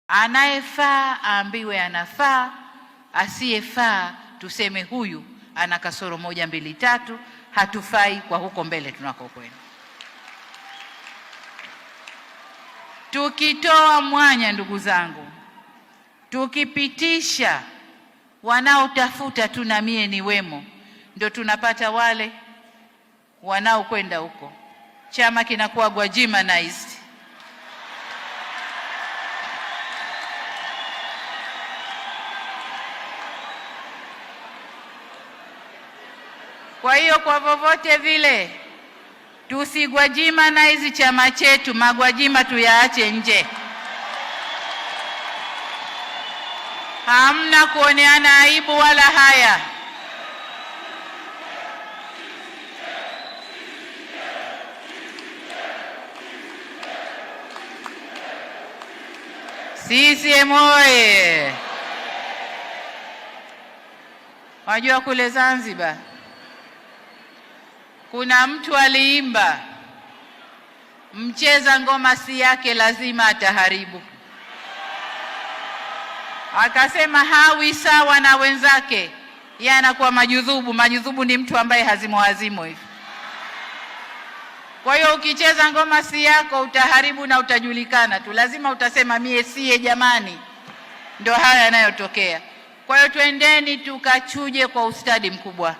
Anayefaa aambiwe anafaa, asiyefaa tuseme huyu ana kasoro 1, 2, 3, hatufai kwa huko mbele tunakokwenda. Tukitoa mwanya, ndugu zangu, tukipitisha wanaotafuta tu na mie ni wemo, ndio tunapata wale wanaokwenda huko, chama kinakuwa Gwajimanized. Kwa hiyo kwa vovote vile tusigwajimanize chama chetu, magwajima tuyaache nje. Hamna kuoneana aibu wala haya. CCM oye! Wajua kule Zanzibar kuna mtu aliimba, mcheza ngoma si yake lazima ataharibu. Akasema hawi sawa na wenzake, yeye anakuwa majudhubu. Majudhubu ni mtu ambaye hazimo hivi. Kwa hiyo ukicheza ngoma si yako utaharibu na utajulikana tu, lazima utasema mie siye jamani. Ndio haya yanayotokea. Kwa hiyo twendeni tukachuje kwa ustadi mkubwa.